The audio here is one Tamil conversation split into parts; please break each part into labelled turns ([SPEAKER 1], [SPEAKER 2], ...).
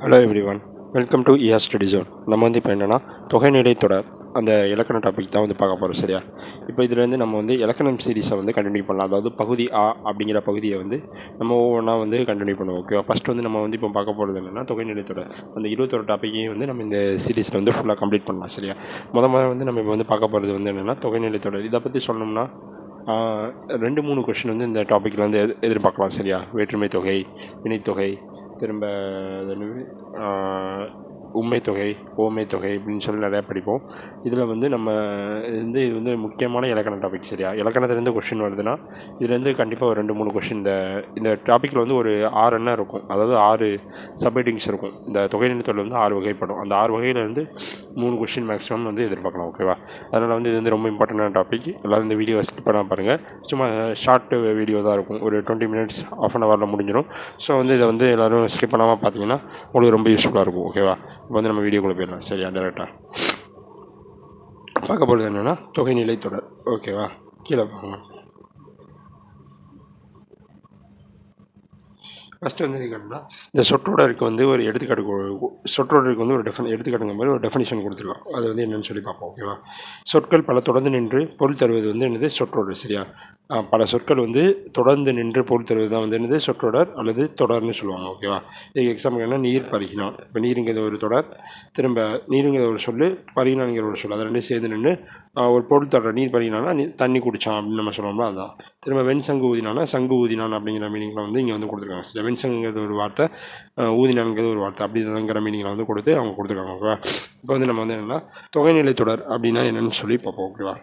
[SPEAKER 1] Hello everyone, welcome to E R study zone. நம்ம வந்து இப்போ என்னென்னா தொகைநிலை தொடர் அந்த இலக்கண டாபிக் தான் வந்து பார்க்க போகிறோம். சரியா? இப்போ இதுலேருந்து நம்ம வந்து இலக்கணம் சீரீஸை வந்து கண்டினியூ பண்ணலாம். அதாவது பகுதி ஆ அப்படிங்கிற பகுதியை வந்து நம்ம ஒவ்வொன்றா வந்து கண்டினியூ பண்ணுவோம். ஓகேவா? ஃபஸ்ட் வந்து நம்ம வந்து இப்போ பார்க்க போகிறது என்னென்னா தொகைநிலை தொடர். அந்த 21 டாப்பிக்கையும் வந்து நம்ம இந்த சீரீஸில் வந்து ஃபுல்லாக கம்ப்ளீட் பண்ணலாம். சரியா? முதல்ல வந்து நம்ம இப்போ வந்து பார்க்க போகிறது வந்து என்னென்னா தொகைநிலை தொடர். இதை பற்றி சொல்லணும்னா 2-3 கொஷின் வந்து இந்த டாப்பிக்கில் வந்து எதிர்பார்க்கலாம். சரியா? வேற்றுமை தொகை, வினைத்தொகை, திரும்ப உண்மை தொகை, ஓமை தொகை இப்படின்னு சொல்லி நிறையா படிப்போம். இதில் வந்து நம்ம இது வந்து முக்கியமான இலக்கண டாபிக். சரியா? இலக்கணத்துலேருந்து கொஷின் வருதுன்னா இதுலேருந்து கண்டிப்பாக ஒரு 2-3 கொஷின் இந்த டாப்பிக்கில் வந்து ஒரு 6 எண்ணம் இருக்கும். அதாவது 6 சப்ஹெட்டிங்ஸ் இருக்கும். இந்த தொகைநிலை தொடர் வந்து 6 வகைப்படும். அந்த 6 வகையிலேருந்து 3 கொஷின் மேக்ஸிமம் வந்து எதிர்பார்க்கலாம். ஓகேவா? அதனால் வந்து இது வந்து ரொம்ப இம்பார்ட்டண்டான டாபிக். எல்லோரும் இந்த வீடியோ ஸ்கிப் பண்ணால் பாருங்கள். சும்மா ஷார்ட் வீடியோ தான் இருக்கும். ஒரு 20 மினிட்ஸ், ½ அன் ஹவரில் முடிஞ்சிடும். ஸோ வந்து இதை வந்து எல்லோரும் ஸ்கிப் பண்ணாமல் பார்த்தீங்கன்னா உங்களுக்கு ரொம்ப யூஸ்ஃபுல்லாக இருக்கும். ஓகேவா? இப்போ வந்து நம்ம வீடியோக்குள்ளே போயிடலாம். சரியா? டேரெக்டாக பார்க்க போகிறது என்னென்னா தொகைநிலை தொடர். ஓகேவா? கீழே பாருங்க. ஃபஸ்ட்டு வந்து கேட்டிங்கன்னா இந்த சொற்றொடருக்கு வந்து ஒரு எடுத்துக்காட்டு, சொற்றொடருக்கு வந்து ஒரு எடுத்துக்காட்டுங்க மாதிரி ஒரு டெஃபினிஷன் கொடுத்துருக்கோம். அது வந்து என்னென்னு சொல்லி பார்ப்போம். ஓகேவா? சொற்கள் பல தொடர்ந்து நின்று பொருள் தருவது வந்து என்னது? சொற்றொடர். சரியா? பல சொற்கள் வந்து தொடர்ந்து நின்று பொருள் தருவது தான் வந்து என்னது? சொற்றொடர் அல்லது தொடர்னு சொல்லுவாங்க. ஓகேவா? இதுக்கு எக்ஸாம்பிள் என்ன? நீர் பருகினான். இப்போ நீருங்கிறது ஒரு தொடர், திரும்ப நீருங்கிற ஒரு சொல்லு, பருகினான்ங்கிற ஒரு சொல், அதை ரெண்டும் சேர்ந்து நின்று ஒரு பொருள் தர. நீர் பருகினான்னா தண்ணி குடித்தான் அப்படின்னு நம்ம சொல்லுவோம்ல, அதுதான். திரும்ப வெண் சங்கு ஊதினானா சங்கு ஊதினான் அப்படிங்கிற மீனிங்கில் வந்து இங்கே வந்து கொடுத்துருக்காங்க. சரி, வெண் சங்குங்கிறது ஒரு வார்த்தை, ஊதினான்ங்கிறது ஒரு வார்த்தை, அப்படிங்கிற மீனிங்கில் வந்து கொடுத்து அவங்க கொடுத்துருக்காங்க. ஓகேவா? இப்போ வந்து நம்ம வந்து என்னென்னா தொகைநிலை தொடர் அப்படின்னா என்னென்னு சொல்லி பார்ப்போம். ஓகேவா?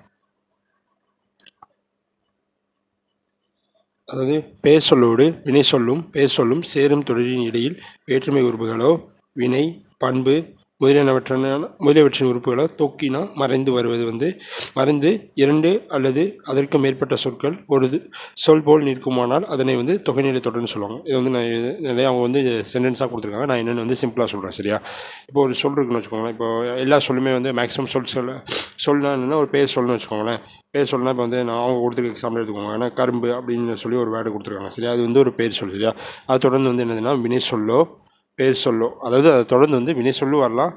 [SPEAKER 1] அதாவது பெயர் சொல்லோடு வினை சொல்லும் பெயர் சொல்லும் சேரும் தொடரின் இடையில் வேற்றுமை உறுப்புகளோ வினை பண்பு முதலியவற்றின் உறுப்புகளோ தொக்கினா மறைந்து வருவது வந்து மறைந்து 2 அல்லது அதற்கு மேற்பட்ட சொற்கள் ஒரு சொல் போல் நிற்குமானால் அதனை வந்து தொகைநிலை தொடர்னு சொல்லுவாங்க. இது வந்து நான் நிறைய அவங்க வந்து சென்டென்ஸாக கொடுத்துருக்காங்க. நான் என்னென்னு வந்து சிம்பிளாக சொல்கிறேன். சரியா? இப்போ ஒரு சொல் இருக்குன்னு வச்சுக்கோங்களேன். இப்போ எல்லா சொல்லுமே வந்து மேக்ஸிமம் சொல்னா என்னென்னா ஒரு பேர் சொல்லணும்னு வச்சுக்கோங்களேன். பேர் சொல்லலாம். இப்போ வந்து நான் அவங்க கொடுத்துருக்க எக்ஸாம்பிள் எடுத்துக்கோங்க. ஆனால் கரும்பு அப்படின்னு சொல்லி ஒரு வேர்டு கொடுத்துருக்காங்க. சரியா? அது வந்து ஒரு பேர் சொல். சரியா? அது தொடர்ந்து வந்து என்னதுன்னா வினை சொல்லோ பேர் சொல்லோ, அதாவது அதை தொடர்ந்து வந்து வினை சொல்லு வரலாம்.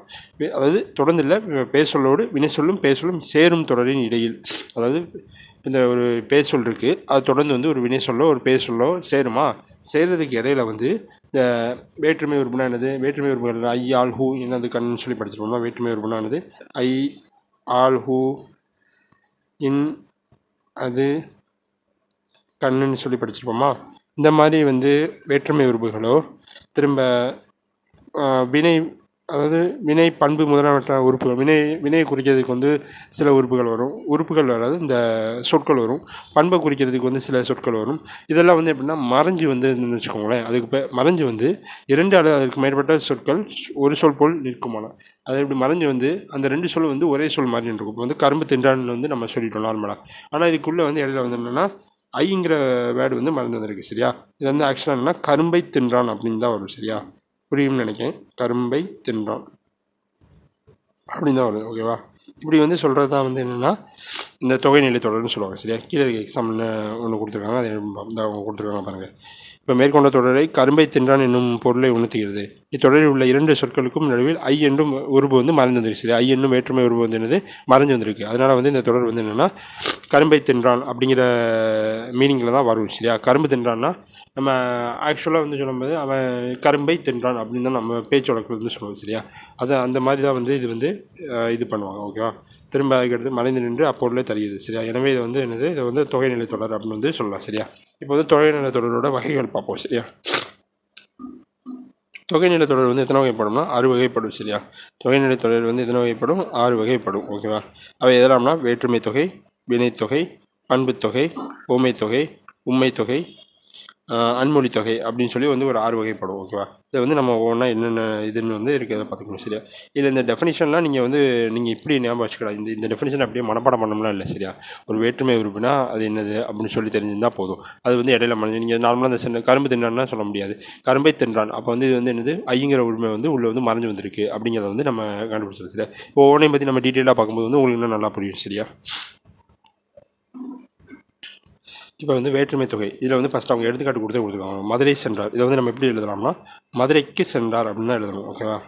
[SPEAKER 1] அதாவது தொடர்ந்து இல்லை, பேர் சொல்லோடு வினை சொல்லும் பேர் சொல்லும் சேரும் தொடரின் இடையில், அதாவது இந்த ஒரு பேர் சொல் இருக்குது, அது தொடர்ந்து வந்து ஒரு வினை சொல்லோ ஒரு பேர் சொல்லோ சேருமா, சேர்றதுக்கு இடையில வந்து இந்த வேற்றுமை உறுப்புனா என்னது? வேற்றுமை உறுப்புகள் ஐ ஆல் ஹூ என்னது கண்ணுன்னு சொல்லி படிச்சிருப்போம்னா வேற்றுமை உறுப்புனா என்னது? ஐ ஆல் ஹூ இன் அது கண்ணுன்னு சொல்லி படிச்சிருப்போமா? இந்த மாதிரி வந்து வேற்றுமை உறுப்புகளோ திரும்ப வினை, அதாவது வினை பண்பு முதலான உறுப்புகள், வினையை குறிக்கிறதுக்கு வந்து சில உறுப்புகள் வரும், உறுப்புகள் வராது, இந்த சொற்கள் வரும். பண்பை குறிக்கிறதுக்கு வந்து சில சொற்கள் வரும். இதெல்லாம் வந்து எப்படின்னா மறைஞ்சு வந்து வச்சுக்கோங்களேன். அதுக்கு மறைஞ்சு வந்து 2 அல்லது அதுக்கு மேற்பட்ட சொற்கள் ஒரு சொல் போல் நிற்குமான, அது எப்படி மறைஞ்சு வந்து அந்த 2 சொல் வந்து ஒரே சொல் மாதிரி இருக்கும். இப்போ வந்து கரும்பு தின்றான்னு வந்து நம்ம சொல்லிட்டோம் நார்மலாக. ஆனால் இதுக்குள்ளே வந்து இடையில வந்து என்னென்னா ஐங்கிற வேர்டு வந்து மறந்து வந்திருக்கு. சரியா? இது வந்து ஆக்சுவலாக என்னென்னா கரும்பை தின்றான் அப்படின்னு தான் வரும். சரியா? புரியும்னு நினைக்கிறேன். கரும்பை தின்றான் அப்படின்னு தான் வரும். ஓகேவா? இப்படி வந்து சொல்கிறது தான் வந்து என்னென்னா இந்த தொகைநிலை தொடர்னு சொல்லுவாங்க. சரியா? கீழே எக்ஸாம்பிள்னு ஒன்று கொடுத்துருக்காங்க, அதை அவங்க கொடுத்துருக்காங்க பாருங்கள். இப்போ மேற்கொண்ட தொடரை கரும்பை தின்றான் என்னும் பொருளை உணர்த்துகிறது. இத்தொடரில் உள்ள 2 சொற்களுக்கும் நடுவில் ஐ என்னும் உருவு வந்து மறைந்து வந்துருக்கு. சரி, ஐ என்னும் வேற்றுமை உருவு வந்து என்னது? மறைஞ்சு வந்திருக்கு. அதனால் வந்து இந்த தொடர் வந்து என்னென்னா கரும்பை தின்றான் அப்படிங்கிற மீனிங்கில் தான் வரும். சரியா? கரும்பு தின்றான்னா நம்ம ஆக்சுவலாக வந்து சொல்லும்போது அவன் கரும்பை தின்றான் அப்படின்னு தான் நம்ம பேச்சு வழக்கில் வந்து சொல்லுவோம். சரியா? அது அந்த மாதிரி தான் வந்து இது வந்து இது பண்ணுவாங்க. ஓகேவா? திரும்ப அதுக்கடுத்து மறைந்து நின்று அப்பொருளே தருகிறது. சரியா? எனவே இது வந்து என்னது? இதை வந்து தொகைநிலை தொடர் அப்படின்னு வந்து சொல்லலாம். சரியா? இப்போ வந்து தொகைநிலை தொடரோட வகைகள் பார்ப்போம். சரியா? தொகைநிலை தொடர் வந்து எத்தனை வகைப்படும்னா 6 வகைப்படும். சரியா? தொகைநிலை தொடர் வந்து எத்தனை வகைப்படும்? 6 வகைப்படும். ஓகேவா? அவை எதெல்லாம்னா வேற்றுமை தொகை, வினைத்தொகை, பண்புத்தொகை, ஓமை தொகை, உண்மை தொகை, அன்மொழி தொகை அப்படின்னு சொல்லி வந்து ஒரு 6 வகைப்படும். ஓகேவா? இதை வந்து நம்ம ஒவ்வொன்றா என்னென்ன இதுன்னு வந்து இருக்கிறத பார்த்துக்கணும். சரியா? இதில் இந்த டெஃபினிஷன்லாம் நீங்கள் இப்படி ஞாபகம் வச்சுக்கலாம். இந்த டெஃபினிஷன் அப்படியே மனப்பாடம் பண்ணணும்லாம் இல்லை. சரியா? ஒரு வேற்றுமை உறுப்புனா அது என்னது அப்படின்னு சொல்லி தெரிஞ்சிருந்தால் போதும். அது வந்து இடையில நீங்கள் நார்மலாக இந்த கரும்பு தின்றான்னா சொல்ல முடியாது, கரும்பை தின்றான். அப்போ வந்து இது வந்து என்னது? ஐங்கிற உரிமை வந்து உள்ளே வந்து மறைஞ்சு வந்திருக்கு அப்படிங்கிறத வந்து நம்ம கண்டுபிடிச்சிடும். சரியா? இப்போ ஒவ்வொன்றையும் பற்றி நம்ம டீட்டெயிலாக பார்க்கும்போது வந்து உங்களுக்கு இன்னும் நல்லா புரியும். சரியா? இப்போ வந்து வேற்றுமை தொகை இதில் வந்து ஃபஸ்ட் அவங்க எடுத்துக்காட்டு கொடுத்துருக்காங்க. மதுரை சென்றார், இதை வந்து நம்ம எப்படி எழுதலாம்னா மதுரைக்கு சென்றார் அப்படின்னு தான் எழுதணும். ஓகேவா?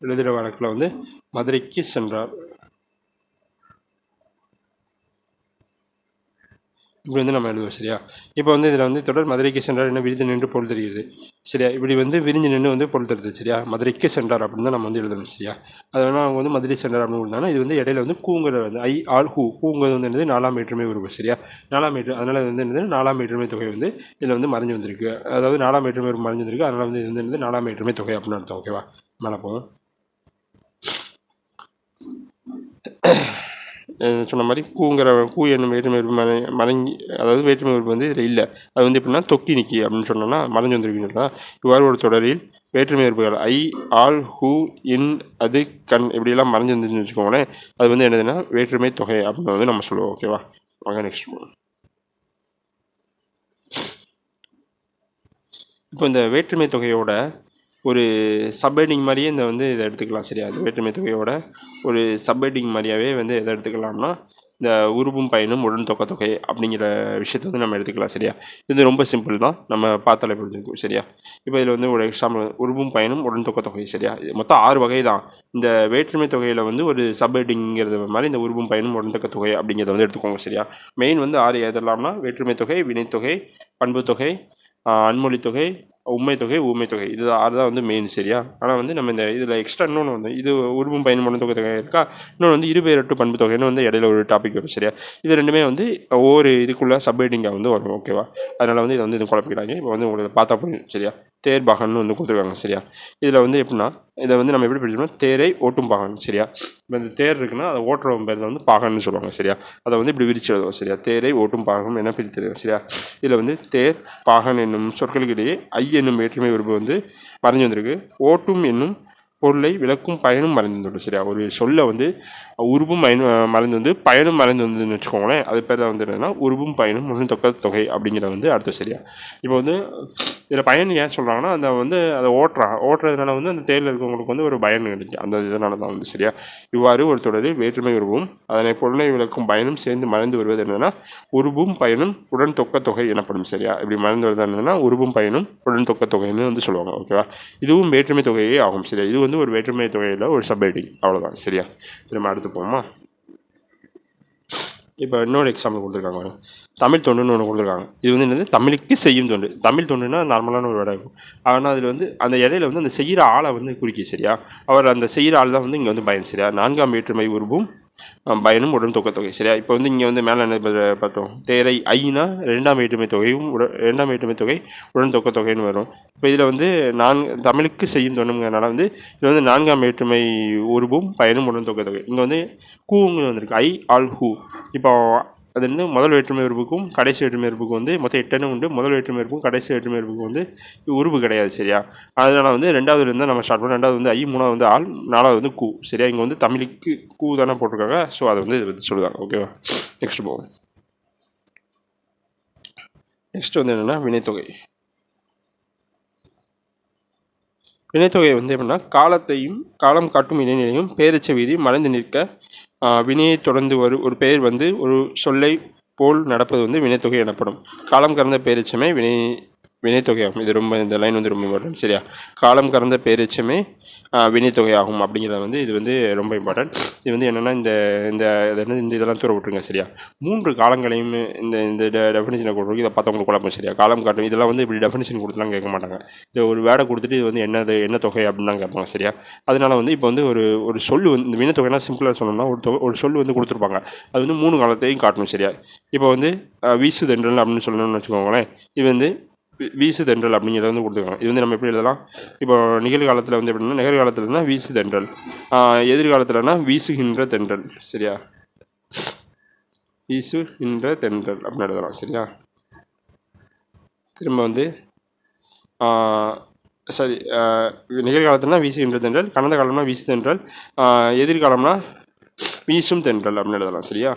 [SPEAKER 1] எழுதுகிற வழக்கில் வந்து மதுரைக்கு சென்றார் இப்படி வந்து நம்ம எழுதுவோம். சரியா? இப்போ வந்து இதில் வந்து தொடர் மதுரைக்கு சென்றார் என்ன விரிந்து நின்று பொருள் தெரிகிறது. சரியா? இப்படி வந்து விரிஞ்சு நின்று வந்து பொருள் தருது. சரியா? மதுரைக்கு சென்றார் அப்படின்னு தான் நம்ம வந்து எழுதணும். சரியா? அதனால் அவங்க வந்து மதுரை சென்றார் அப்படின்னு கொடுத்தாங்கன்னா இது வந்து இடையில வந்து கூங்கிறது வந்து ஐ ஆல் ஹூ கூங்கிறது வந்து என்னது 4ஆம் வேற்றுமை உருவு. சரியா? 4ஆம் வேற்று அதனால் வந்து என்னது 4ஆம் வேற்றுமை தொகை வந்து இதில் வந்து மறைஞ்சு வந்திருக்கு. அதாவது 4ஆம் வேற்றுமை உருவு மறைஞ்சு வந்திருக்கு. அதனால் வந்து இது வந்து என்னது 4ஆம் வேற்றுமை தொகை அப்படின்னு அர்த்தம். ஓகேவா? மேலே போவோம். சொன்ன மாதிரி கூ என்னும் வேற்றுமை உறுப்பு மறைஞ்சி, அதாவது வேற்றுமை உறுப்பு வந்து இதில் இல்லை. அது வந்து எப்படின்னா தொக்கி நிக்கி அப்படின்னு சொன்னோம்னா மறைஞ்சு வந்திருக்குன்னு. இவ்வாறு ஒரு தொடரில் வேற்றுமை உறுப்புகள் ஐ ஆல் ஹூ இன் அது கண் இப்படியெல்லாம் மறைஞ்சு வந்துச்சுன்னு வச்சுக்கோங்களேன், அது வந்து என்னதுன்னா வேற்றுமை தொகை அப்படின்னு வந்து நம்ம சொல்லுவோம். ஓகேவா? வாங்க நெக்ஸ்ட் போவோம். இப்போ இந்த வேற்றுமை தொகையோட ஒரு சப்ஹெட்டிங் மாதிரியே இந்த வந்து இதை எடுத்துக்கலாம். சரியா? அது வேற்றுமை தொகையோட ஒரு சப்ஹெட்டிங் மாதிரியாவே வந்து எதை எடுத்துக்கலாம்னா இந்த உருவும் பயனும் உடன் தொகை தொகை அப்படிங்கிற விஷயத்தை வந்து நம்ம எடுத்துக்கலாம். சரியா? இது ரொம்ப சிம்பிள் தான், நம்ம பார்த்தாலே புரிஞ்சுக்கும். சரியா? இப்போ இதில் வந்து ஒரு எக்ஸாம்பிள் உருவும் பயனும் உடன் தொகை தொகை. சரியா? மொத்தம் 6 வகை தான். இந்த வேற்றுமை தொகையில் வந்து ஒரு சப்ஹெட்டிங்கிறது மாதிரி இந்த உருவும் பயனும் உடன் தொகை தொகை அப்படிங்கிறத வந்து எடுத்துக்கோங்க. சரியா? மெயின் வந்து 6 எதெல்லாம்னா வேற்றுமை தொகை, வினைத்தொகை, பண்பு தொகை, அன்மொழி தொகை, உண்மை தொகை, ஊமை தொகை, இது அதுதான் வந்து மெயின். சரியா? ஆனால் வந்து நம்ம இந்த இதில் எக்ஸ்ட்ரா இன்னொன்று வந்து இது உருவும் பயனும் உடன் தொகை தொகை இருக்கா, இன்னொன்று வந்து இருபெயரட்டு பண்பு தொகைன்னு வந்து இடையில ஒரு டாபிக் வரும். சரியா? இது ரெண்டுமே வந்து ஒவ்வொரு இதுக்குள்ளே சப்ஹெட்டிங்காக வந்து வரும். ஓகேவா? அதனால் வந்து இதை வந்து இது குழப்பிக்கிறாங்க. இப்போ வந்து உங்களுக்கு பார்த்தா புரியும். சரியா? தேர்பாகன்னு வந்து கொடுத்துருக்காங்க. சரியா? இதில் வந்து எப்படின்னா இதை வந்து நம்ம எப்படி பிரிச்சோம்னா தேரை ஓட்டும் பாகன். சரியா? இப்போ இந்த தேர் இருக்குன்னா அதை ஓட்டுறவங்க பேரில் வந்து பாகன்னு சொல்லுவாங்க. சரியா? அதை வந்து இப்படி விரிச்சு எழுதுவோம். சரியா? தேரை ஓட்டும் பாகம் என்ன பிரித்து. சரியா? இதில் வந்து தேர் பாகன் என்னும் சொற்களுக்கு இடையே ஐ என்னும் வேற்றுமை உறுப்பு வந்து மறைஞ்சு வந்திருக்கு. ஓட்டும் என்னும் பொருளை விளக்கும் பயனும் மறைந்து வந்துடும். சரியா? ஒரு சொல்ல வந்து உருவும் மறைந்து வந்து பயனும் மறைந்து வந்ததுன்னு வச்சுக்கோங்களேன், அது பேர் தான் வந்து என்னன்னா உருவும் பயனும் ஒன்றும் தொகை தொகை அப்படிங்கிற வந்து அர்த்தம். சரியா? இப்போ வந்து இதில் பயன் ஏன் சொல்கிறாங்கன்னா அந்த வந்து அதை ஓட்டுறதுனால வந்து அந்த தேரில் இருக்கவங்களுக்கு வந்து ஒரு பயன் கிடைக்கும். அந்த இதனால தான் வந்து. சரியா? இவ்வாறு ஒரு தொடரில் வேற்றுமை உருவும் அதனை பொருளை விளக்கும் பயனும் சேர்ந்து மறைந்து வருவது என்னன்னா உருவும் பயனும் உடன் தொக்க தொகை எனப்படும். சரியா? இப்படி மறைந்து வருது என்னன்னா உருவும் பயனும் உடன் தொக்க தொகைன்னு வந்து சொல்லுவாங்க. ஓகேவா? இதுவும் வேற்றுமை தொகையே ஆகும். சரியா? இது வந்து ஒரு வேற்றுமை தொகையில் ஒரு சப்ஹெட்டிங். அவ்வளோதான். சரியா? நம்ம அடுத்து போமா. இப்போ இன்னொரு எக்ஸாம்பிள் கொடுத்துருக்காங்க. தமிழ் தொண்டுன்னு ஒன்று கொடுத்துருக்காங்க. இது வந்து என்னது தமிழுக்கு செய்யும் தொண்டு. தமிழ் தொண்டுன்னா நார்மலான ஒரு வேர்டாக இருக்கும். ஆனால் அதில் வந்து அந்த இடையில வந்து அந்த செய்கிற ஆளை வந்து குறிக்கி. சரியா? அவர் அந்த செய்கிற ஆள் தான் வந்து இங்கே வந்து பயன். சரியா? 4ஆம் வேற்றுமை உருவும் பயனும் உடன் தொகை தொகை. சரியா? இப்போ வந்து இங்கே வந்து மேலே என்ன பார்த்தோம், தேரை ஐனா 2ஆம் வேற்றுமை தொகையும் 2ஆம் வேற்றுமை தொகை உடன் தொகை தொகைன்னு வரும். இப்போ இதில் வந்து தமிழுக்கு செய்யும் தொண்டுங்கிறதுனால வந்து இதில் வந்து 4ஆம் வேற்றுமை உருவும் பயனும் உடன் தொகை தொகை. இங்கே வந்து கூங்கு வந்திருக்கு ஐ ஆல் ஹூ. இப்போ அது வந்து முதல் வேற்றுமை உறுப்புக்கும் கடைசி வேற்றுமை உறுப்புக்கும் வந்து மொத்தம் 8 உண்டு. முதல் வேற்றுமை உறுப்புக்கும் கடைசி வேற்றுமை உறுப்புக்கும் வந்து உருவு கிடையாது. சரியா? அதனால் வந்து ரெண்டாவதுலேருந்து தான் நம்ம ஸ்டார்ட் பண்ணோம். ரெண்டாவது வந்து ஐ, மூணாவது வந்து ஆள், நாலாவது வந்து கூ. சரியா? இங்கே வந்து தமிழுக்கு கூ தானே போட்டிருக்காங்க. ஸோ அதை வந்து இதை பற்றி சொல்லுவாங்க. ஓகேவா? நெக்ஸ்ட் போவோம். நெக்ஸ்ட் வந்து என்னென்னா வினைத்தொகை. வினைத்தொகை வந்து எப்படின்னா காலம் காட்டும் இடைநிலையும் பேரெச்ச வீதியும் மறைந்து நிற்க வினையை தொடர்ந்து ஒரு பெயர் வந்து ஒரு சொல்லை போல் நடப்பது வந்து வினைத்தொகை எனப்படும். காலம் கடந்த பேரெச்சமே வினைத்தொகையாகும். இது ரொம்ப இந்த லைன் வந்து ரொம்ப இம்பார்ட்டன்ட். சரியா? காலம் கடந்த பேரெச்சமே வினைத்தொகையாகும் அப்படிங்கிறத வந்து இது வந்து ரொம்ப இம்பார்ட்டன்ட். இது வந்து என்னென்னா இந்த இதெல்லாம் தூர விட்டுருங்க. சரியா? 3 காலங்களையும் இந்த டெஃபினேஷனை கொடுத்துருக்கு. இதை பார்த்தவங்களுக்கு குழப்பம். சரியா? காலம் காட்டும் இதெல்லாம் வந்து இப்படி டெஃபினேஷன் கொடுத்துலாம் கேட்க மாட்டாங்க. இது ஒரு வேர்டை கொடுத்துட்டு இது வந்து என்ன தொகை அப்படின்னு தான் கேட்பாங்க. சரியா? அதனால வந்து இப்போ வந்து ஒரு சொல் வந்து இந்த வினைத்தொகைனா சிம்பிளாக சொன்னோம்னா ஒரு சொல் வந்து கொடுத்துருப்பாங்க. அது வந்து 3 காலத்தையும் காட்டணும். சரியா? இப்போ வந்து வீசுதென்றல் அப்படின்னு சொல்லணும்னு வச்சுக்கோங்களேன். இது வந்து வீசுதென்றல் அப்படிங்கிறத வந்து கொடுத்துருக்காங்க. இது வந்து நம்ம எப்படி எழுதலாம், இப்போ நிகழ்காலத்தில் வந்து எப்படின்னா நிகழ்காலத்துலனா வீசுதென்றல், எதிர்காலத்துலனா வீசுகின்ற தென்றல். சரியா? வீசுகின்ற தென்றல் அப்படின்னு எழுதலாம். சரியா? திரும்ப வந்து சரி, நிகழ்காலத்துலனா வீசுகின்ற தென்றல், கடந்த காலம்னா வீசு தென்றல், எதிர்காலம்னா வீசும் தென்றல் அப்படின்னு எழுதலாம். சரியா?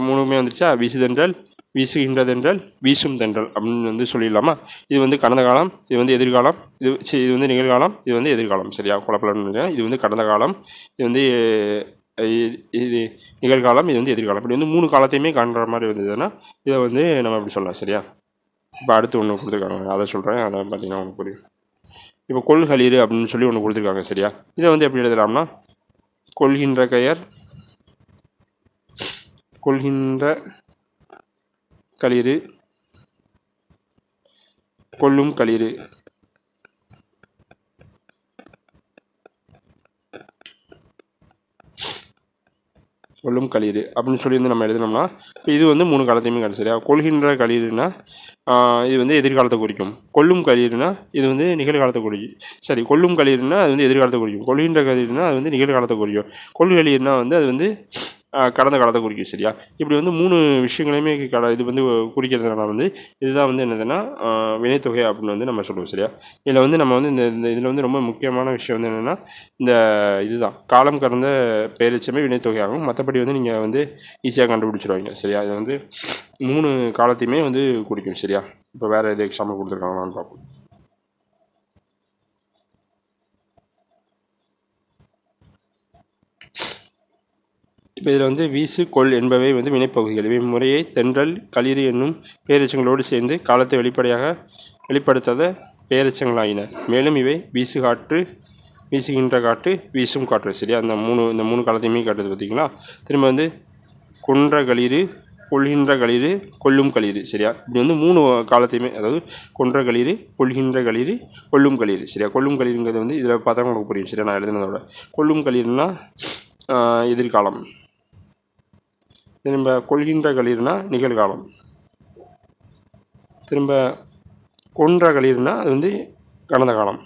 [SPEAKER 1] மூணுமே வந்துருச்சா? வீசுதென்றல், வீசுகின்ற தென்றல், வீசும் தென்றல் அப்படின்னு வந்து சொல்லிடலாமா? இது வந்து கடந்த காலம், இது வந்து எதிர்காலம், இது வந்து நிகழ்காலம், இது வந்து எதிர்காலம். சரியா? குழப்பம்னு இது வந்து கடந்த காலம், இது வந்து இது நிகழ்காலம், இது வந்து எதிர்காலம். இப்படி வந்து 3 காலத்தையுமே காண்ற மாதிரி இருந்ததுன்னா இதை வந்து நம்ம இப்படி சொல்லலாம். சரியா? இப்போ அடுத்து ஒன்று கொடுத்துருக்காங்க, அதை சொல்கிறேன். அதை பார்த்தீங்கன்னா ஒன்று புரியும். இப்போ கொள்களிறு அப்படின்னு சொல்லி ஒன்று கொடுத்துருக்காங்க. சரியா? இதை வந்து எப்படி எழுதலாம்னா கொள்கின்ற கயர், கொள்கின்ற களிறு, கொள்ளும் களிறு. கொள்ளும் களிறு அப்படின்னு சொல்லி வந்து நம்ம எழுதினோம்னா இப்போ இது வந்து 3 காலத்தையுமே காட்டும். சரியா? கொள்கின்ற களிறுனா இது வந்து எதிர்காலத்தை குறிக்கும். கொள்ளும் களிறுனா இது வந்து நிகழ்காலத்தை குறிக்கும். சரி, கொள்ளும் களிறுனா அது வந்து எதிர்காலத்தை குறிக்கும். கொள்கின்ற களிறுனா அது வந்து நிகழ்காலத்தை குறிக்கும். கொள்களிறுனா வந்து அது வந்து கடந்த காலத்தை குறிக்கும். சரியா? இப்படி வந்து 3 விஷயங்களையுமே இது வந்து குறிக்கிறதுனால வந்து இதுதான் வந்து என்னதுன்னா வினைத்தொகை அப்படின்னு வந்து நம்ம சொல்லுவோம். சரியா? இதில் வந்து நம்ம வந்து இந்த இதில் வந்து ரொம்ப முக்கியமான விஷயம் வந்து என்னென்னா இந்த இதுதான் காலம் கடந்த பெயரெச்சமே வினைத்தொகை ஆகும். மற்றபடி வந்து நீங்கள் வந்து ஈஸியாக கண்டுபிடிச்சிருவாங்க. சரியா? இது வந்து 3 காலத்தையுமே வந்து குறிக்கும். சரியா? இப்போ வேறு எது எக்ஸாம்பிள் கொடுத்துருக்காங்களான்னு பார்ப்போம். இப்போ இதில் வந்து வீசு, கொள் என்பவை வந்து வினைப்பகுதிகள். இவை முறையே தென்றல், களிறு என்னும் பெயரெச்சங்களோடு சேர்ந்து காலத்தை வெளிப்படுத்தாத பெயரெச்சங்களாயின. மேலும் இவை வீசு காற்று, வீசுகின்ற காற்று, வீசும் காற்று. சரியா? இந்த மூணு காலத்தையுமே காட்டுது. பார்த்தீங்களா? திரும்ப வந்து கொன்ற களிறு, கொள்கின்ற களிறு, கொள்ளும் களிறு. சரியா? இப்படி வந்து 3 காலத்தையுமே, அதாவது கொன்ற களிறு, கொள்கின்ற களிறு, கொள்ளும் களிறு. சரியா? கொள்ளும் களிறுங்கிறது வந்து இதில் பார்த்தா உங்களுக்கு புரியும். சரியா? நான் எழுதுனதோட கொள்ளும் களிறுனா எதிர்காலம். திரும்ப கொள்கின்ற களிறுனா நிகழ்காலம். திரும்ப கொன்ற களிறுனா அது வந்து கடந்த காலம்.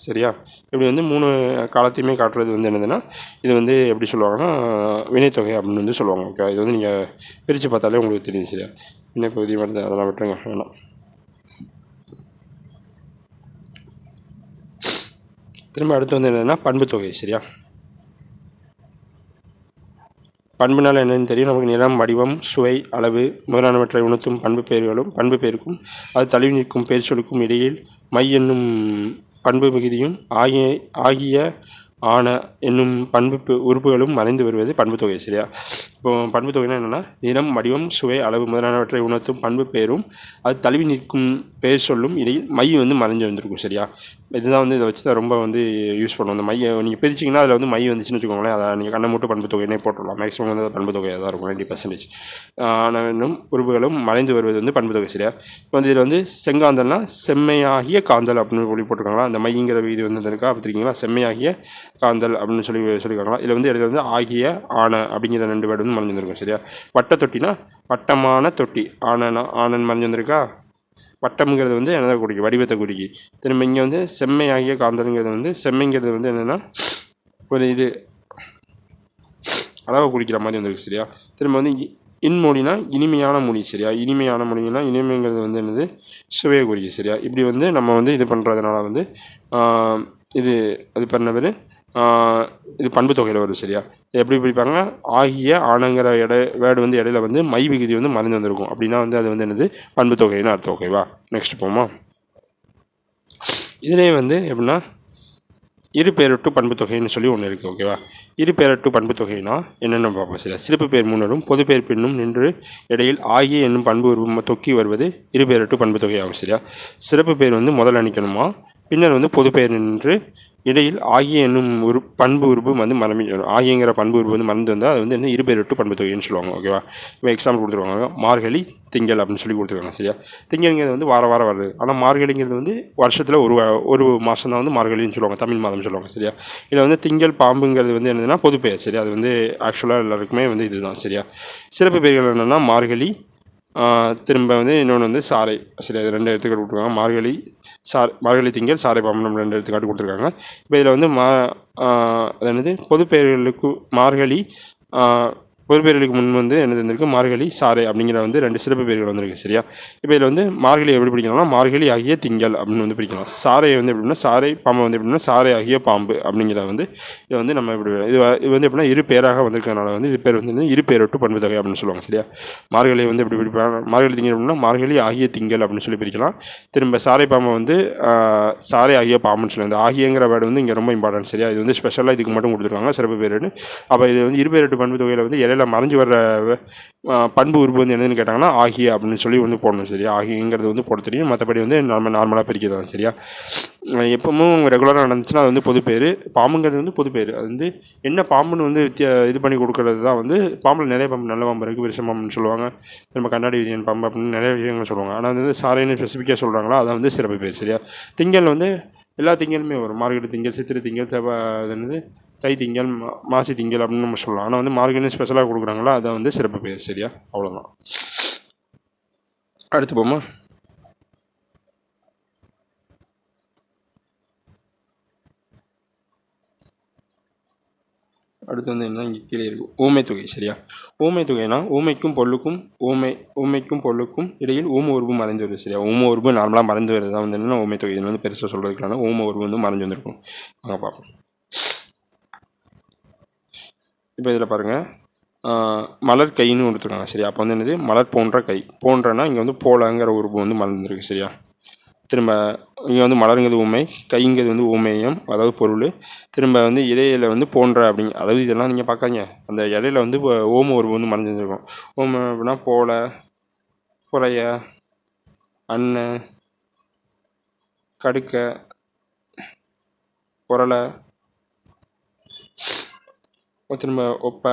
[SPEAKER 1] சரியா? இப்படி வந்து 3 காலத்தையுமே காட்டுறது வந்து என்னதுன்னா இது வந்து எப்படி சொல்லுவாங்கன்னா வினைத்தொகை அப்படின்னு வந்து சொல்லுவாங்க. ஓகே, இது வந்து நீங்கள் பிரித்து பார்த்தாலே உங்களுக்கு தெரியும். சரியா? வினைப்பகுதி வருது, அதெல்லாம் விட்டுருங்க, வேணாம். திரும்ப அடுத்து வந்து என்னதுன்னா பண்புத்தொகை. சரியா? பண்புனால் என்னென்னு தெரியும் நமக்கு. நிறம், வடிவம், சுவை, அளவு முதலானவற்றை உணர்த்தும் பண்பு பெயர்களும் பண்பு பெயருக்கும் அது தழுவி நிற்கும் பெயர் சொல்லுக்கும் இடையில் மை என்னும் பண்பு மிகுதியும் ஆகிய ஆன என்னும் பண்பு உறுப்புகளும் மறைந்து வருவது பண்புத்தொகை. சரியா? இப்போ பண்புத்தொகைனா என்னென்னா நிறம், வடிவம், சுவை, அளவு முதலானவற்றை உணர்த்தும் பண்பு பெயரும் அது தழுவி நிற்கும் பெயர் சொல்லும் இடையில் மை வந்து மறைஞ்சு வந்திருக்கும். சரியா? இதுதான் வந்து இதை வச்சு தான் ரொம்ப வந்து யூஸ் பண்ணுவோம். அந்த மையை நீங்கள் பிரிச்சிங்கன்னா அதில் வந்து மை வந்துச்சுன்னு வச்சுக்கோங்களேன், அதை நீங்கள் கண்ணை மூட்டு பண்புத்தொகைனே போட்டுடலாம். மேக்ஸிமம் வந்து பண்புத்தொகையாக தான் இருக்கும், 90%. என்னும் உறுப்புகளும் மறைந்து வருவது வந்து பண்புத்தொகை. சரியா? இப்போ வந்து இதில் வந்து செங்காந்தல்னா செம்மையாகிய காந்தல் அப்படின்னு சொல்லி போட்டிருக்காங்களா. அந்த மைங்கிற இது வந்து இருக்கா பார்த்துருக்கீங்களா? செம்மையாகிய காந்தல் அப்படின்னு சொல்லியிருக்காங்களா. இதில் வந்து இடத்துல வந்து ஆகிய ஆன அப்படிங்கிற 2 வேர்டு வந்து மறைஞ்சு வந்திருக்கும். சரியா? வட்ட தொட்டினா வட்டமான தொட்டி. ஆனன் மறைஞ்சு வந்திருக்கா. வட்டம்ங்கிறது வந்து என்னதை குறிக்கும்? வடிவத்தை குறிக்கி. திரும்ப இங்கே வந்து செம்மையாகிய காந்தல்ங்கிறது வந்து செம்மைங்கிறது வந்து என்னென்னா ஒரு இது அளவை குறிக்கிற மாதிரி வந்துருக்கு. சரியா? திரும்ப வந்து இன்மொழினா இனிமையான மொழி. சரியா? இனிமையான மொழினா இனிமைங்கிறது வந்து என்னது சுவையை குறிக்கும். சரியா? இப்படி வந்து நம்ம வந்து இது பண்ணுறதுனால வந்து இது அது பண்ண பேர் இது பண்பு தொகையில் வரும். சரியா? எப்படி பிடிப்பாங்க? ஆகிய ஆனங்கிற வேர்டு வந்து இடையில வந்து மை விகுதி வந்து மறைந்து வந்திருக்கும். அப்படின்னா வந்து அது வந்து என்னது பண்பு தொகைன்னு அர்த்தம். ஓகேவா? நெக்ஸ்ட் போமா. இதுலேயே வந்து எப்படின்னா இரு பெயரொட்டு பண்பு தொகைன்னு சொல்லி ஒன்று இருக்குது. ஓகேவா? இரு பெயரொட்டு பண்பு தொகைனா என்னென்னு பார்ப்போம். சரியா? சிறப்பு பெயர் முன்னரும் பொது பெயர் பின்னும் நின்று இடையில் ஆகிய என்னும் பண்பு உருவம் தொக்கி வருவது இரு பெயரொட்டு பண்பு தொகை ஆகும். சரியா? சிறப்பு பெயர் வந்து முதல் அணிக்கணுமா, பின்னர் வந்து பொது பெயர் நின்று இடையில் ஆகிய என்னும் பண்பு உறுப்பு வந்து ஆகியங்கிற பண்பு உறுப்பு வந்து மறந்து வந்தால் அது வந்து என்ன இருபெயரொட்டு பண்பு தொகைன்னு சொல்லுவாங்க. ஓகேவா? இப்போ எக்ஸாம்பிள் கொடுத்துருவாங்க, மார்கழி திங்கள் அப்படின்னு சொல்லி கொடுத்துருக்காங்க. சரியா? திங்கள்ங்கிறது வந்து வாரம் வருது. ஆனால் மார்கழிங்கிறது வந்து வருஷத்தில் ஒரு மாதம் தான் வந்து மார்கழின்னு சொல்லுவாங்க, தமிழ் மாதம் சொல்லுவாங்க. சரியா? இதில் வந்து திங்கள் பாம்புங்கிறது வந்து என்னதுன்னா பொது பெயர். சரியா? அது வந்து ஆக்சுவலாக எல்லாருக்குமே வந்து இதுதான். சரியா? சிறப்பு பெயர்கள் என்னென்னா மார்கழி, திரும்ப வந்து இன்னொன்று வந்து சாரை. சரி, அது 2 எடுத்துக்காட்டு கொடுத்துருக்காங்க. மார்கழி திங்கள், சாரை பாம்பு, நம்ம 2 எடுத்துக்காட்டு கொடுத்துருக்காங்க. இப்போ இதில் வந்து அது என்னது பொது பெயர்களுக்கு மார்கழி பெயர்களுக்கு முன் வந்து என்ன இருந்திருக்கு, மார்கழி, சாறை அப்படிங்கிற வந்து 2 சிறப்பு பெயர்கள் வந்திருக்கு. சரியா? இப்போ இதில் வந்து மார்கழி எப்படி பிடிக்கலாம்னா மார்கழி ஆகிய திங்கள் அப்படின்னு வந்து பிடிக்கலாம். சாறை வந்து எப்படின்னா சாறை, பாம்பை வந்து எப்படின்னா சாறை ஆகிய பாம்பு அப்படிங்கிற வந்து இதை வந்து நம்ம இப்படி இது வந்து எப்படின்னா இரு பேராக வந்திருக்கிறதுனால வந்து இது பேர் வந்து இரு பேரொட்டு பண்பு தொகை அப்படின்னு சொல்லுவாங்க. சரியா? மார்கழி வந்து எப்படி பிடிப்பாங்க, மார்கழி திங்கள் அப்படின்னா மார்கழி ஆகிய திங்கள் அப்படின்னு சொல்லி பிரிக்கலாம். திரும்ப சாறை பாம்பை வந்து சாறை ஆகிய பாம்புன்னு சொல்லி, இந்த ஆகியங்கிற வேர்டு வந்து இங்கே ரொம்ப இம்பார்ட்டன்ட். சரியா? இது வந்து ஸ்பெஷலாக இதுக்கு மட்டும் கொடுத்துருக்காங்க சிறப்பு பேருன்னு. அப்போ இது வந்து இருபெயரட்டு பண்பு தொகையில் வந்து இடையில மறைஞ்சு வர்ற பண்பு உறுப்பு வந்து என்னதுன்னு கேட்டாங்கன்னா ஆகிய அப்படின்னு சொல்லி வந்து போடணும். சரியா? ஆகியங்கிறது வந்து போட தெரியும், மற்றபடி வந்து நம்ம நார்மலாக பிரிக்கிறதான். சரியா? எப்பவும் ரெகுலராக நடந்துச்சுன்னா அது வந்து பொது பேர். பாம்புங்கிறது வந்து பொது பேர். அது வந்து என்ன பாம்புன்னு வந்து இது பண்ணி கொடுக்கறது தான் வந்து பாம்பில் நிறைய பாம்பு, நல்ல பாம்பு இருக்குது, விருஷ பாம்புன்னு சொல்லுவாங்க, நம்ம கண்ணாடி விஜயன் பாம்பு அப்படின்னு நிறைய விஷயங்கள் சொல்லுவாங்க. ஆனால் அது வந்து சாரைன்னு ஸ்பெசிஃபிக்காக சொல்கிறாங்களா, அதை வந்து சிறப்பு பேர். சரியா? திங்கள் வந்து எல்லா திங்களுமே வரும். மார்கழி திங்கள், சித்திரை திங்கள், அது என்னது தை திங்கள், மாசி திங்கள் அப்படின்னு நம்ம சொல்லலாம். ஆனால் வந்து மார்கழி ஸ்பெஷலாக கொடுக்குறாங்களா, அதை வந்து சிறப்பு பேர். சரியா? அவ்வளோதான். அடுத்து போமா. அடுத்து வந்து என்ன இங்கே கீழே இருக்குது ஊமை தொகை. சரியா? ஊமை தொகைனா ஊமைக்கும் பொருளுக்கும் இடையில் ஊம உருவு மறைந்து வருது. சரியா? ஊம உருவு நார்மலாக மறைந்து வருது தான் வந்து என்னென்னா ஊமை தொகை. இதில் வந்து பெருசாக சொல்கிறதுக்கான ஊம உருவு வந்து மறைஞ்சு வந்திருக்கும். வாங்க பார்ப்போம். இப்போ இதில் பாருங்கள், மலர் கைன்னு கொடுத்துருக்காங்க. சரியா? அப்போ வந்து என்னது மலர் போன்ற கை. போன்றனா இங்கே வந்து போலங்கிற உருவு வந்து மறந்துருக்கு. சரியா? திரும்ப இங்கே வந்து மலருங்கிறது ஊமை, கைங்கிறது வந்து ஊமேயம், அதாவது பொருள். திரும்ப வந்து இடையில வந்து போன்ற அப்படிங்க, அதாவது இதெல்லாம் நீங்கள் பார்க்காதீங்க, அந்த இடையில வந்து ஓம உருவு வந்து மறைஞ்சிருக்கும். ஓம அப்படின்னா போல, புறைய, அன்ன, கடுக்க, புரளை, திரும்ப ஒப்ப,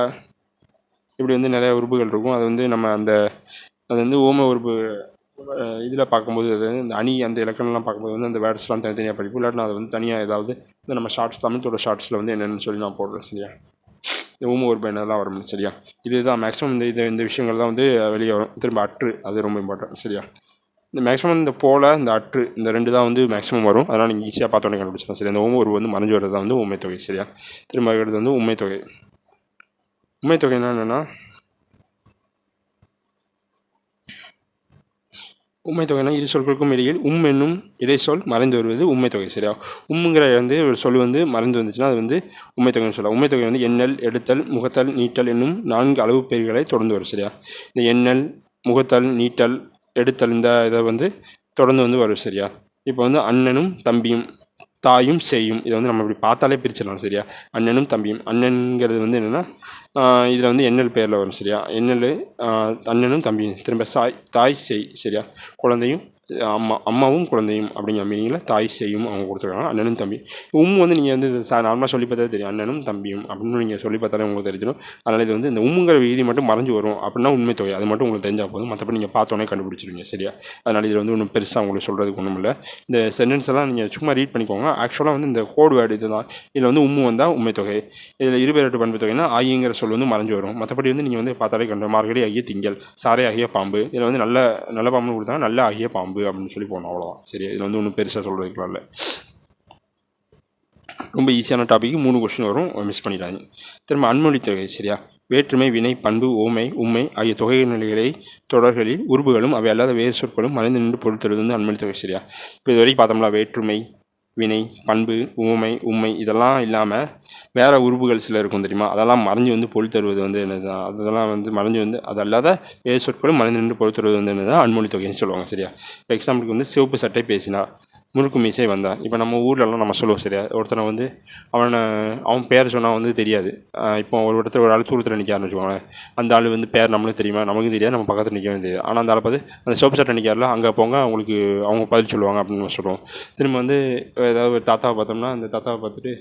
[SPEAKER 1] இப்படி வந்து நிறைய உறுப்புகள் இருக்கும். அது வந்து நம்ம அது வந்து ஓம உறுப்பு இதில் பார்க்கும்போது அது இந்த அணி அந்த இலக்கணம்லாம் பார்க்கும்போது வந்து அந்த வேர்ட்ஸ்லாம் தனித்தனியாக படிப்போம். இல்லாட்டி நான் அதை வந்து தனியாக ஏதாவது இந்த நம்ம ஷார்ட்ஸ், தமிழோட ஷார்ட்ஸில் வந்து என்னென்னு சொல்லி நான் போடுறேன். சரியா? இந்த ஊம உறுப்பு என்னெல்லாம் வரும். சரியா? இதுதான் மேக்ஸிமம் இந்த விஷயங்கள் தான் வந்து வெளியே வரும். திரும்ப அற்று, அது ரொம்ப இம்பார்ட்டன்ட். சரியா? இந்த மேக்ஸிமம் இந்த போல, இந்த அற்று, இந்த 2 தான் வந்து மேக்ஸிமம் வரும். அதனால் நீங்கள் ஈஸியாக பார்த்தோன்னே கண்டுபிடிச்சிடலாம். சரி, இந்த ஊம உருவு வந்து மறைஞ்சு வரது தான் வந்து உண்மை தொகை. சரியா? திரும்ப அடுத்து வந்து உண்மை தொகை. உண்மை தொகைன்னா என்னென்னா, உண்மை தொகைனா இரு சொற்களுக்கும் இடையில் என்னும் இடைச்சொல் மறைந்து வருவது உண்மை தொகை. சரியா? உம்முங்கிற வந்து ஒரு சொல் வந்து மறைந்து வந்துச்சுன்னா அது வந்து உண்மை தொகைன்னு சொல்லலாம். உண்மை தொகை வந்து எண்ணல், எடுத்தல், முகத்தல், நீட்டல் என்னும் 4 அளவு பெயர்களை தொடர்ந்து வரும். சரியா? இந்த எண்ணல், முகத்தல், நீட்டல், எடுத்தல் இந்த இதை வந்து தொடர்ந்து வந்து வரும். சரியா? இப்போ வந்து அண்ணனும் தம்பியும், தாயும் செய்யும், இதை வந்து நம்ம இப்படி பார்த்தாலே பிரிச்சிடலாம். சரியா? அண்ணனும் தம்பியும். அண்ணனுங்கிறது வந்து என்னென்னா இதில் வந்து எண்ணல் பேரில் வரும். சரியா? எண்ணல், அண்ணனும் தம்பியும். திரும்ப தாய் செய். சரியா? குழந்தையும் அம்மாவும் குழந்தையும் அப்படிங்கிற மீனிங்கில் தாய் செய்யும் அவங்க கொடுத்துருக்காங்க. அண்ணனும் தம்பி. வந்து நீங்கள் வந்து நார்மலாக சொல்லி பார்த்தாலே தெரியும், அண்ணனும் தம்பியும் அப்படின்னு நீங்கள் சொல்லி பார்த்தாலே உங்களுக்கு தெரிஞ்சிடும். அதனால் இது வந்து இந்த உம்முங்கிற விதி மட்டும் மறைஞ்சு வரும் அப்படின்னா உண்மை தொகை. அது மட்டும் உங்களுக்கு தெரிஞ்சால் போதும், மற்றபடி நீங்கள் பார்த்தோன்னே கண்டுபிடிச்சிருவீங்க. சரியா? அதனால் இதில் வந்து ஒன்றும் பெருசாக உங்களுக்கு சொல்கிறதுக்கு ஒன்றும் இல்லை. இந்த சென்டென்ஸ் எல்லாம் நீங்கள் சும்மா ரீட் பண்ணிக்கோங்க. ஆக்சுவலாக வந்து இந்த கோட் வேர்டு இது தான். இதில் வந்து வந்தால் உண்மை தொகை. இதில் இருபெயரட்டு பண்பு தொகைனா ஆகியங்கிற சொல் வந்து மறைஞ்சு வரும். மற்றபடி வந்து நீங்கள் வந்து பார்த்தாலே கண்டு மார்கழி ஆகிய திங்கள், சாறை ஆகிய பாம்பு, இதில் வந்து நல்ல பாம்புன்னு கொடுத்தாங்க, நல்ல ஆகிய பாம்பு அப்படின்னு சொல்லி போனோம். அவ்வளோதான். சரியா? இதில் வந்து ஒன்றும் பெருசாக சொல்கிறதுக்குலாம் இல்லை. ரொம்ப ஈஸியான டாபிக், 3 கொஸ்டின் வரும், மிஸ் பண்ணிடாதீங்க. திரும்ப அன்மொழி தொகை. சரியா? வேற்றுமை, வினை, பண்பு, ஓமை, உண்மை ஆகிய தொகை நிலைகளை தொடர்களில் உருபுகளும் அவை அல்லாத வேறு சொற்களும் மறைந்து நின்று பொருள் தருவது வந்து அன்மொழி தொகை. சரியா? இப்போ இது வரைக்கும் பார்த்தோம்னா வேற்றுமை, வினை, பண்பு, ஊமை, உண்மை இதெல்லாம் இல்லாமல் வேறு உறுப்புகள் சில இருக்கும் தெரியுமா, அதெல்லாம் மறைஞ்சு வந்து பொருள் தருவது வந்து என்னது, அதெல்லாம் வந்து மறைஞ்சு வந்து அது அல்லாத வேறு சொற்களும் மறைந்து நின்று பொருள் தருவது வந்து என்னது அன்மொழி தொகைன்னு சொல்லுவாங்க. சரியா? இப்போ எக்ஸாம்பிளுக்கு வந்து சிவப்பு சட்டை பேசினார், முறுக்கு மீசை வந்தான். இப்போ நம்ம ஊர்லலாம் நம்ம சொல்லுவோம். சரியா? ஒருத்தனை வந்து அவன் பேர் சொன்னால் வந்து தெரியாது. இப்போ ஒரு ஆள் தூரத்தில் நிற்காருன்னு வச்சுக்கோங்களேன், அந்த ஆள் வந்து பேர் நம்மளுக்கு தெரியுமா, நமக்கும் தெரியாது, நம்ம பக்கத்தில் நிற்கவும் தெரியாது. ஆனால் அந்த ஆளை பார்த்து அந்த சிவப்பு சட்டை நிற்காரில் அங்கே போங்க அவங்களுக்கு அவங்க பதில் சொல்லுவாங்க அப்படின்னு நம்ம சொல்லுவோம். திரும்ப வந்து ஏதாவது ஒரு தாத்தாவை பார்த்தோம்னா அந்த தாத்தாவை பார்த்துட்டு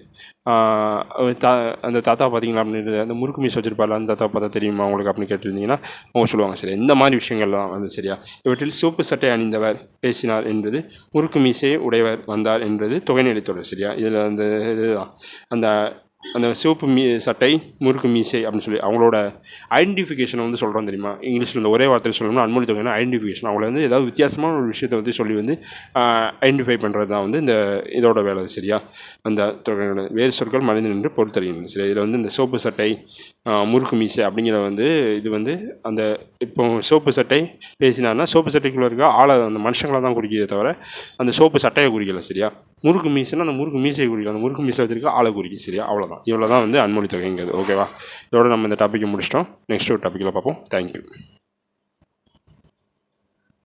[SPEAKER 1] அந்த தாத்தாவை பார்த்தீங்களா அப்படின்னு, அந்த முறுக்கு மீசை வச்சிருப்பாரு அந்த தாத்தாவை பார்த்தா தெரியுமா அவங்களுக்கு அப்படின்னு கேட்டுருந்தீங்கன்னா அவங்க சொல்லுவாங்க. சரி, இந்த மாதிரி விஷயங்கள் தான் வந்து. சரியா? இவற்றில் சிவப்பு சட்டை அணிந்தவர் பேசினார் என்பது, முறுக்கு மீசை உடையவர் வந்தார் என்பது தொகைநிலை தொடர். சரியா? இதில் அந்த இதுதான் அந்த அந்த சிவப்பு சட்டை முறுக்கு மீசை அப்படின்னு சொல்லி அவங்களோட ஐடென்டிஃபிகேஷனை வந்து சொல்கிறோம் தெரியுமா? இங்கிலீஷில் இந்த ஒரே வார்த்தையில் சொல்லணும்னா அன்மொழி தொகைனா ஐடென்டிஃபிகேஷன். அவங்கள வந்து ஏதாவது வித்தியாசமான ஒரு விஷயத்தை வந்து சொல்லி வந்து ஐடென்டிஃபை பண்ணுறது தான் வந்து இந்த இதோட வேலை. சரியா? அந்த தொகையோட வேறு சொற்கள் மனிதன் என்று பொறுத்தறியணும். சரி, இதில் வந்து இந்த சிவப்பு சட்டை முறுக்கு மீசை அப்படிங்கிற வந்து இது வந்து அந்த இப்போ சோப்பு சட்டை பேசினார்னா சோப்பு சட்டைக்குள்ளே இருக்க ஆளை அந்த மனுஷங்களை தான் குறிக்கிறதே தவிர அந்த சோப்பு சட்டையை குறிக்கலை. சரியா? முறுக்கு மீசைன்னா அந்த முறுக்கு மீசையை குறிக்கல, அந்த முறுக்கு மீசை வச்சிருக்க ஆளை குறிக்கும். சரியா? அவ்வளோதான். இவ்வளோ தான் வந்து அன்மொழி தொகைங்கிறது. ஓகேவா? இதோட நம்ம இந்த டாப்பிக்கை முடிச்சிட்டோம். நெக்ஸ்ட் ஒரு டாப்பிக்கில் பார்ப்போம். தேங்க்யூ.